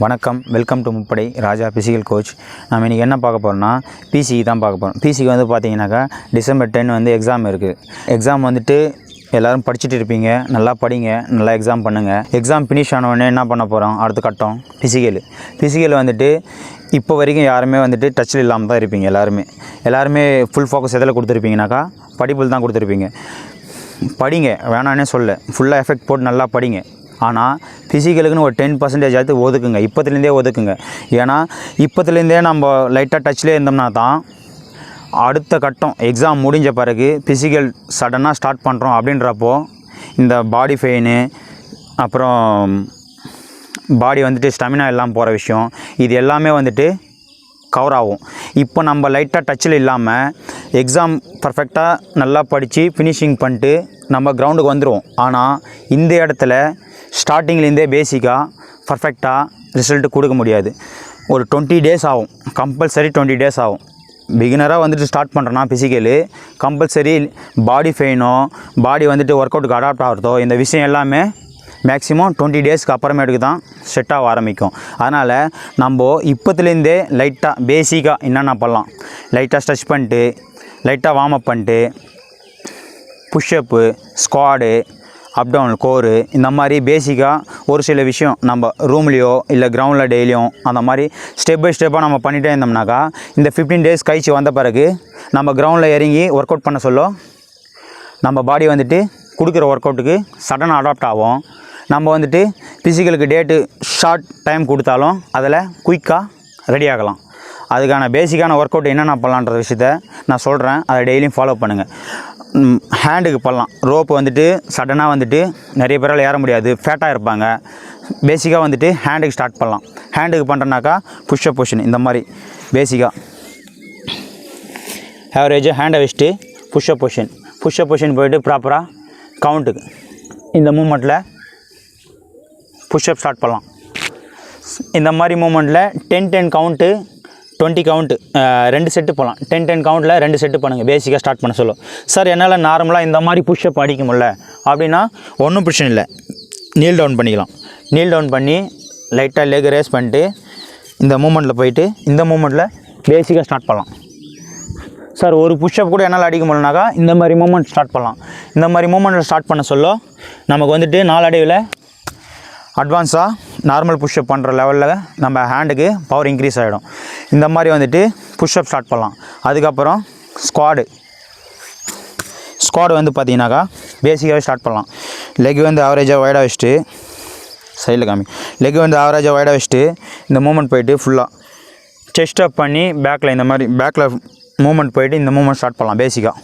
வணக்கம், welcome to முப்படை ராஜா physical coach. நம்ம இன்றைக்கி என்ன பார்க்க போகிறோம்னா பிசிக்கு தான் பார்க்க போகிறோம். பிசிக்கு வந்து பார்த்தீங்கன்னாக்கா December 10 வந்து எக்ஸாம் இருக்குது. எக்ஸாம் வந்துட்டு எல்லோரும் படிச்சுட்டு இருப்பீங்க. நல்லா படிங்க, நல்லா எக்ஸாம் பண்ணுங்கள். எக்ஸாம் ஃபினிஷ் ஆனவுடனே என்ன பண்ண போகிறோம்? அடுத்த கட்டம் பிசிக்கல் வந்துட்டு இப்போ வரைக்கும் யாருமே வந்துட்டு டச்சில் இல்லாமல் தான் இருப்பீங்க. எல்லாருமே ஃபுல் ஃபோக்கஸ் எதில் கொடுத்துருப்பீங்கனாக்கா படிப்பில் தான் கொடுத்துருப்பீங்க. படிங்க, வேணான்னே சொல்ல, ஃபுல்லாக எஃபெக்ட் போட்டு நல்லா படிங்க. ஆனால் ஃபிசிக்கலுக்குன்னு ஒரு 10% ஒதுக்குங்க. இப்போத்துலேருந்தே ஒதுக்குங்க. ஏன்னா இப்போத்துலேருந்தே நம்ம லைட்டாக டச்சிலே இருந்தோம்னா தான் அடுத்த கட்டம் எக்ஸாம் முடிஞ்ச பிறகு ஃபிசிக்கல் சடனாக ஸ்டார்ட் பண்ணுறோம் அப்படின்றப்போ இந்த பாடி பெயின், அப்புறம் பாடி வந்துட்டு ஸ்டெமினா எல்லாம் போகிற விஷயம், இது எல்லாமே வந்துட்டு கவர் ஆகும். இப்போ நம்ம லைட்டாக டச்சில் இல்லாமல் எக்ஸாம் பர்ஃபெக்டாக நல்லா படித்து ஃபினிஷிங் பண்ணிட்டு நம்ம கிரவுண்டுக்கு வந்துடுவோம். ஆனால் இந்த இடத்துல ஸ்டார்டிங்லேருந்தே பேசிக்காக பர்ஃபெக்டாக ரிசல்ட்டு கொடுக்க முடியாது. ஒரு 20 days ஆகும், கம்பல்சரி 20 days ஆகும். பிகினராக வந்துட்டு ஸ்டார்ட் பண்ணுறோன்னா ஃபிசிக்கலு கம்பல்சரி பாடி பெயினோ, பாடி வந்துட்டு ஒர்க் அவுட்டுக்கு அடாப்ட் ஆகிறதோ, இந்த விஷயம் எல்லாமே மேக்ஸிமம் 20 daysக்கு அப்புறமேட்டுக்கு தான் செட் ஆக ஆரம்பிக்கும். அதனால் நம்ம இப்போத்துலேருந்தே லைட்டாக பேசிக்காக என்னென்ன பண்ணலாம், லைட்டாக ஸ்ட்ரெச் பண்ணிட்டு, லைட்டாக வார்ம் அப் பண்ணிட்டு, புஷ்அப்பு, ஸ்குவாடு, அப் டவுன், கோரு, இந்த மாதிரி பேசிக்காக ஒரு சில விஷயம் நம்ம ரூம்லேயோ இல்லை கிரவுண்டில் டெய்லியும் அந்த மாதிரி ஸ்டெப் பை ஸ்டெப்பாக நம்ம பண்ணிகிட்டே இருந்தோம்னாக்கா இந்த 15 days கழிச்சு வந்த பிறகு நம்ம கிரவுண்டில் இறங்கி ஒர்க் அவுட் பண்ண சொல்ல நம்ம பாடி வந்துட்டு கொடுக்குற ஒர்க் அவுட்டுக்கு சடனாக அடாப்ட் ஆகும். நம்ம வந்துட்டு ஃபிசிக்கலுக்கு டேட்டு ஷார்ட் டைம் கொடுத்தாலும் அதில் குயிக்காக ரெடி ஆகலாம். அதுக்கான பேசிக்கான ஒர்க் அவுட் என்னென்ன பண்ணலான்ற விஷயத்த நான் சொல்கிறேன். அதை டெய்லியும் ஃபாலோ பண்ணுங்கள். ஹேண்டுக்கு பண்ணலாம். ரோப்பு வந்துட்டு சடனாக வந்துட்டு நிறைய பேரால் ஏற முடியாது, ஃபேட்டாக இருப்பாங்க. பேசிக்காக வந்துட்டு ஹேண்டுக்கு ஸ்டார்ட் பண்ணலாம். ஹேண்டுக்கு பண்ணுறனாக்கா புஷ்அப் பொசிஷன், இந்த மாதிரி பேசிக்காக ஆவரேஜாக ஹேண்டை வச்சுட்டு புஷ்அப் பொசிஷன் போய்ட்டு ப்ராப்பராக கவுண்ட்டுக்கு இந்த மூமெண்ட்டில் புஷ்அப் ஸ்டார்ட் பண்ணலாம். இந்த மாதிரி மூமெண்ட்டில் 10 கவுண்ட்டு, 20 கவுண்ட்டு, 2 செட்டு போகலாம். 10 கவுண்ட்டில் 2 செட்டு பண்ணுங்கள். பேசிக்காக ஸ்டார்ட் பண்ண சொல்லும். சார் என்னால் நார்மலாக இந்த மாதிரி புஷ்அப் அடிக்க முடியல அப்படின்னா ஒன்றும் பிரச்சனை இல்லை, நீல் டவுன் பண்ணிக்கலாம். நீல் டவுன் பண்ணி லைட்டாக லெக் ரேஸ் பண்ணிட்டு இந்த மூமெண்ட்டில் போயிட்டு இந்த மூமெண்ட்டில் பேசிக்காக ஸ்டார்ட் பண்ணலாம். சார் ஒரு புஷ்அப் கூட என்னால் அடிக்க முடியலனாக்கா இந்த மாதிரி மூமெண்ட் ஸ்டார்ட் பண்ணலாம். இந்த மாதிரி மூமெண்ட்டில் ஸ்டார்ட் பண்ண சொல்ல நமக்கு வந்துட்டு நாளடைவில் அட்வான்ஸாக நார்மல் புஷ்அப் பண்ணுற லெவலில் நம்ம ஹேண்டுக்கு பவர் இன்க்ரீஸ் ஆகிடும். இந்த மாதிரி வந்துட்டு புஷ்அப் ஸ்டார்ட் பண்ணலாம். அதுக்கப்புறம் ஸ்குவாடு வந்து பார்த்திங்கனாக்கா பேசிக்காகவே ஸ்டார்ட் பண்ணலாம். லெக் வந்து ஆவரேஜாக வைடாக வச்சுட்டு சைடில் லெக் வந்து ஆவரேஜாக வைடாக வச்சுட்டு இந்த மூமெண்ட் போயிட்டு ஃபுல்லாக செஸ்ட் அப் பண்ணி பேக்கில் இந்த மாதிரி பேக்கில் மூமெண்ட் போயிட்டு இந்த மூமெண்ட் ஸ்டார்ட் பண்ணலாம். பேசிக்காக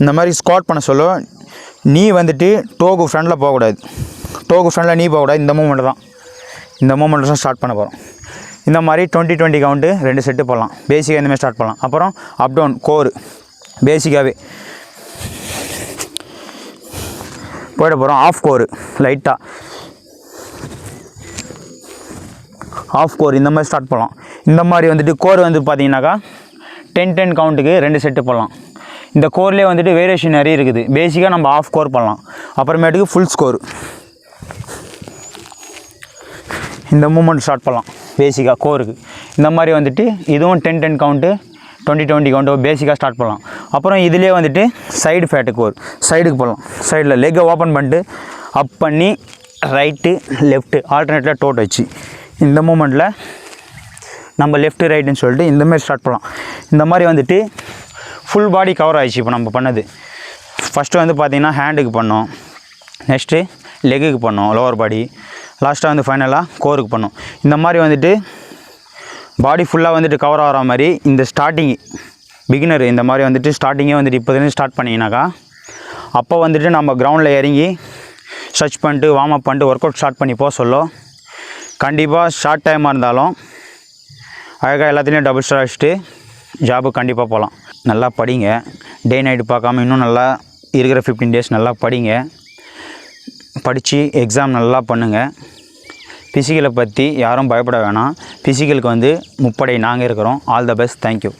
இந்த மாதிரி ஸ்குவாட் பண்ண சொல்ல நீ வந்துட்டு டோக்கு ஃப்ரண்டில் போகக்கூடாது, டோக்கு ஃப்ரண்டில் நீ போகக்கூடாது. இந்த மூமெண்ட்டில் தான் ஸ்டார்ட் பண்ண போகிறோம். இந்த மாதிரி 20 கவுண்ட்டு 2 செட்டு போடலாம். பேசிக்காக இந்தமாதிரி ஸ்டார்ட் பண்ணலாம். அப்புறம் அப் டவுன், கோரு பேசிக்காகவே போயிட போகிறோம். ஆஃப் கோரு, லைட்டாக ஆஃப் கோர் இந்த மாதிரி ஸ்டார்ட் பண்ணலாம். இந்த மாதிரி வந்துட்டு கோர் வந்து பார்த்திங்கனாக்கா 10 கவுண்ட்டுக்கு 2 செட்டு போடலாம். இந்த கோர்லேயே வந்துட்டு வேரியேஷன் நிறைய இருக்குது. பேசிக்காக நம்ம ஆஃப் கோர் பண்ணலாம். அப்புறமேட்டுக்கு ஃபுல் ஸ்கோர் இந்த மூமெண்ட் ஸ்டார்ட் பண்ணலாம். பேசிக்காக கோருக்கு இந்த மாதிரி வந்துட்டு இதுவும் 10 கவுண்ட்டு, 20 கவுண்ட்டு பேசிக்காக ஸ்டார்ட் பண்ணலாம். அப்புறம் இதிலே வந்துட்டு சைடு ஃபேட்டு கோர் சைடுக்கு போடலாம். சைடில் லெக்கை ஓப்பன் பண்ணிட்டு அப் பண்ணி ரைட்டு லெஃப்ட்டு ஆல்டர்னேட்டில் டோட் வச்சு இந்த மூமெண்ட்டில் நம்ம லெஃப்ட்டு ரைட்டுன்னு சொல்லிட்டு இந்தமாதிரி ஸ்டார்ட் பண்ணலாம். இந்த மாதிரி வந்துட்டு ஃபுல் பாடி கவர் ஆகிடுச்சு. இப்போ நம்ம பண்ணது ஃபஸ்ட்டு வந்து பார்த்திங்கன்னா ஹேண்டுக்கு பண்ணோம், நெக்ஸ்ட்டு லெக்குக்கு பண்ணோம், லோவர் பாடி, லாஸ்ட்டாக வந்து ஃபைனலாக கோருக்கு பண்ணோம். இந்த மாதிரி வந்துட்டு பாடி ஃபுல்லாக வந்துட்டு கவர் ஆகிற மாதிரி இந்த பிகினர் இந்த மாதிரி வந்துட்டு ஸ்டார்டிங்கே வந்துட்டு இப்போதுலேருந்து ஸ்டார்ட் பண்ணிங்கனாக்கா அப்போ வந்துட்டு நம்ம கிரவுண்டில் இறங்கி ஸ்ட்ரெச் பண்ணிட்டு வார்ம் அப் பண்ணிட்டு ஒர்க் அவுட் ஸ்டார்ட் பண்ணி போக சொல்ல கண்டிப்பாக ஷார்ட் டைமாக இருந்தாலும் அழகாக எல்லாத்துலேயும் டபுள் ஸ்டார் வச்சுட்டு ஜாபுக்கு கண்டிப்பாக போகலாம். நல்லா படிங்க, டே நைட்டு பார்க்காம இன்னும் நல்லா இருக்கிற 15 days நல்லா படிங்க. படித்து எக்ஸாம் நல்லா பண்ணுங்கள். ஃபிசிக்கலை பற்றி யாரும் பயப்பட வேணாம். ஃபிசிக்கலுக்கு வந்து முப்படை நாங்கள் இருக்கிறோம். All the best. தேங்க்யூ.